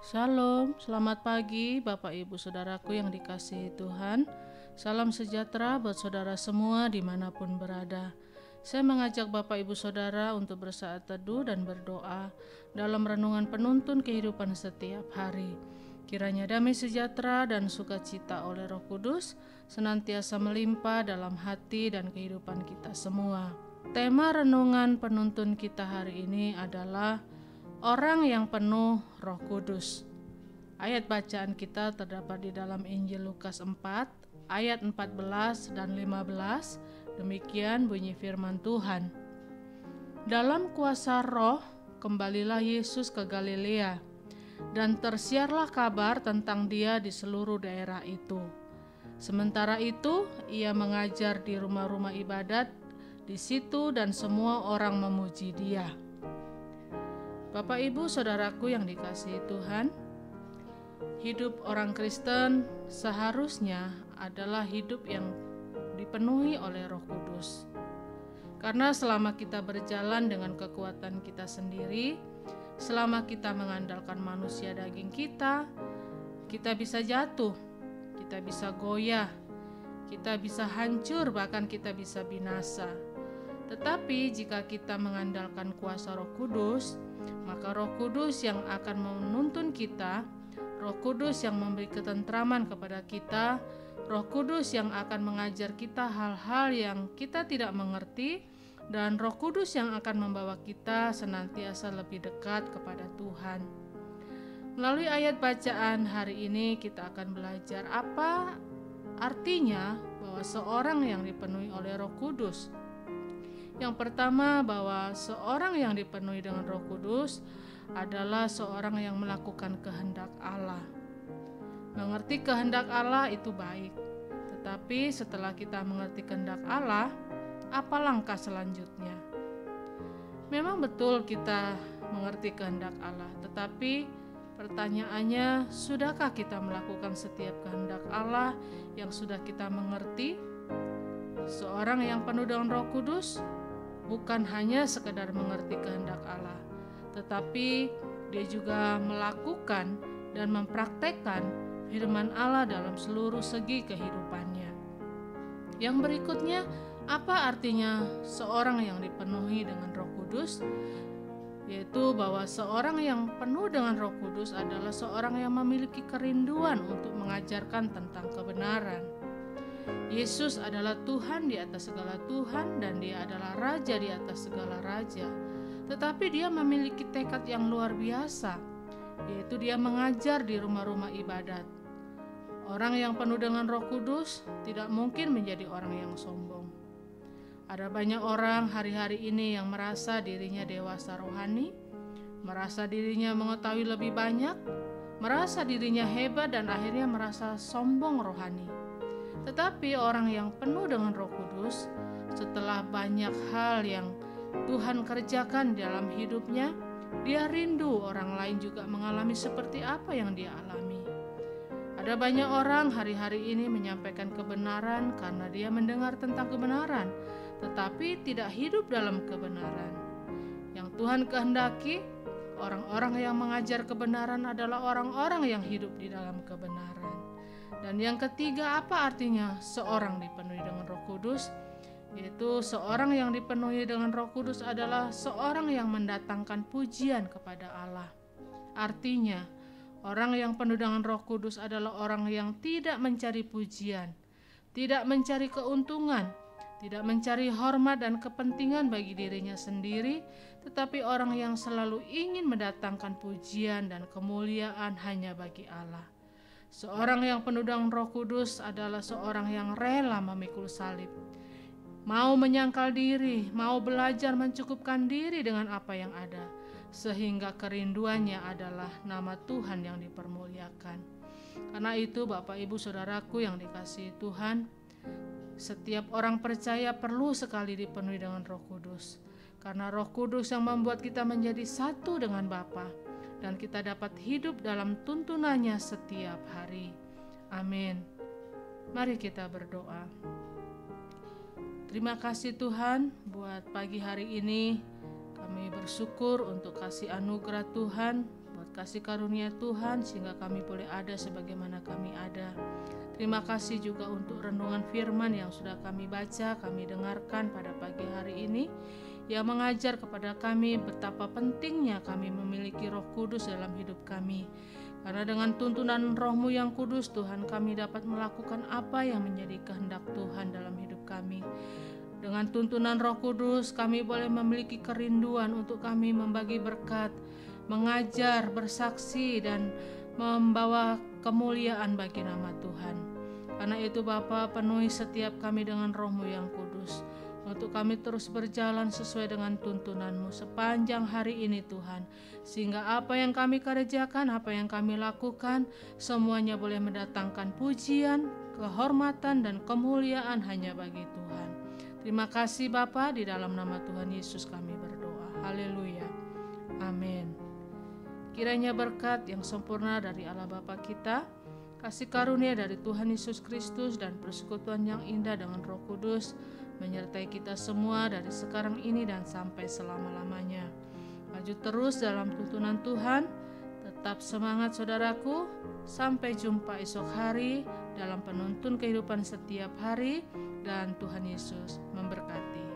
Shalom, selamat pagi Bapak Ibu Saudaraku yang dikasihi Tuhan. Salam sejahtera buat saudara semua dimanapun berada. Saya mengajak Bapak Ibu Saudara untuk bersaat teduh dan berdoa dalam renungan penuntun kehidupan setiap hari. Kiranya damai sejahtera dan sukacita oleh Roh Kudus senantiasa melimpah dalam hati dan kehidupan kita semua. Tema renungan penuntun kita hari ini adalah orang yang penuh Roh Kudus. Ayat bacaan kita terdapat di dalam Injil Lukas 4 ayat 14 dan 15. Demikian bunyi firman Tuhan. Dalam kuasa Roh kembalilah Yesus ke Galilea, dan tersiarlah kabar tentang Dia di seluruh daerah itu. Sementara itu Ia mengajar di rumah-rumah ibadat di situ dan semua orang memuji Dia. Bapak Ibu Saudaraku yang dikasihi Tuhan, hidup orang Kristen seharusnya adalah hidup yang dipenuhi oleh Roh Kudus. Karena selama kita berjalan dengan kekuatan kita sendiri, selama kita mengandalkan manusia daging kita bisa jatuh, kita bisa goyah, kita bisa hancur, bahkan kita bisa binasa. Tetapi jika kita mengandalkan kuasa Roh Kudus, maka Roh Kudus yang akan menuntun kita, Roh Kudus yang memberi ketentraman kepada kita, Roh Kudus yang akan mengajar kita hal-hal yang kita tidak mengerti, dan Roh Kudus yang akan membawa kita senantiasa lebih dekat kepada Tuhan. Melalui ayat bacaan hari ini kita akan belajar apa artinya bahwa seorang yang dipenuhi oleh Roh Kudus. Yang pertama, bahwa seorang yang dipenuhi dengan Roh Kudus adalah seorang yang melakukan kehendak Allah. Mengerti kehendak Allah itu baik, tetapi setelah kita mengerti kehendak Allah, apa langkah selanjutnya? Memang betul kita mengerti kehendak Allah, tetapi pertanyaannya, sudahkah kita melakukan setiap kehendak Allah yang sudah kita mengerti? Seorang yang penuh dengan Roh Kudus bukan hanya sekedar mengerti kehendak Allah, tetapi dia juga melakukan dan mempraktekkan firman Allah dalam seluruh segi kehidupannya. Yang berikutnya, apa artinya seorang yang dipenuhi dengan Roh Kudus? Yaitu bahwa seorang yang penuh dengan Roh Kudus adalah seorang yang memiliki kerinduan untuk mengajarkan tentang kebenaran. Yesus adalah Tuhan di atas segala Tuhan, dan Dia adalah Raja di atas segala Raja. Tetapi Dia memiliki tekad yang luar biasa, yaitu Dia mengajar di rumah-rumah ibadat. Orang yang penuh dengan Roh Kudus tidak mungkin menjadi orang yang sombong. Ada banyak orang hari-hari ini yang merasa dirinya dewasa rohani, merasa dirinya mengetahui lebih banyak, merasa dirinya hebat, dan akhirnya merasa sombong rohani. Tetapi orang yang penuh dengan Roh Kudus, setelah banyak hal yang Tuhan kerjakan dalam hidupnya, dia rindu orang lain juga mengalami seperti apa yang dia alami. Ada banyak orang hari-hari ini menyampaikan kebenaran karena dia mendengar tentang kebenaran, tetapi tidak hidup dalam kebenaran. Yang Tuhan kehendaki, orang-orang yang mengajar kebenaran adalah orang-orang yang hidup di dalam kebenaran. Dan yang ketiga, apa artinya seorang dipenuhi dengan Roh Kudus? Yaitu seorang yang dipenuhi dengan Roh Kudus adalah seorang yang mendatangkan pujian kepada Allah. Artinya, orang yang penuh dengan Roh Kudus adalah orang yang tidak mencari pujian, tidak mencari keuntungan, tidak mencari hormat dan kepentingan bagi dirinya sendiri, tetapi orang yang selalu ingin mendatangkan pujian dan kemuliaan hanya bagi Allah. Seorang yang penuh dengan Roh Kudus adalah seorang yang rela memikul salib, mau menyangkal diri, mau belajar mencukupkan diri dengan apa yang ada, sehingga kerinduannya adalah nama Tuhan yang dipermuliakan. Karena itu Bapak Ibu Saudaraku yang dikasihi Tuhan, setiap orang percaya perlu sekali dipenuhi dengan Roh Kudus, karena Roh Kudus yang membuat kita menjadi satu dengan Bapa, dan kita dapat hidup dalam tuntunannya setiap hari. Amin. Mari kita berdoa. Terima kasih Tuhan buat pagi hari ini. Kami bersyukur untuk kasih anugerah Tuhan buat kasih karunia Tuhan sehingga kami boleh ada sebagaimana kami ada. Terima kasih juga untuk renungan firman yang sudah kami baca, kami dengarkan pada pagi hari ini, yang mengajar kepada kami betapa pentingnya kami memiliki Roh Kudus dalam hidup kami. Karena dengan tuntunan Roh-Mu yang kudus, Tuhan, kami dapat melakukan apa yang menjadi kehendak Tuhan dalam hidup kami. Dengan tuntunan Roh Kudus, kami boleh memiliki kerinduan untuk kami membagi berkat, mengajar, bersaksi, dan membawa kemuliaan bagi nama Tuhan. Karena itu Bapa, penuhi setiap kami dengan Roh-Mu yang kudus, untuk kami terus berjalan sesuai dengan tuntunan-Mu sepanjang hari ini Tuhan. Sehingga apa yang kami kerjakan, apa yang kami lakukan, semuanya boleh mendatangkan pujian, kehormatan, dan kemuliaan hanya bagi Tuhan. Terima kasih Bapa, di dalam nama Tuhan Yesus kami berdoa. Haleluya. Amin. Kiranya berkat yang sempurna dari Allah Bapa kita, kasih karunia dari Tuhan Yesus Kristus, dan persekutuan yang indah dengan Roh Kudus menyertai kita semua dari sekarang ini dan sampai selama-lamanya. Maju terus dalam tuntunan Tuhan. Tetap semangat saudaraku. Sampai jumpa esok hari dalam penuntun kehidupan setiap hari, dan Tuhan Yesus memberkati.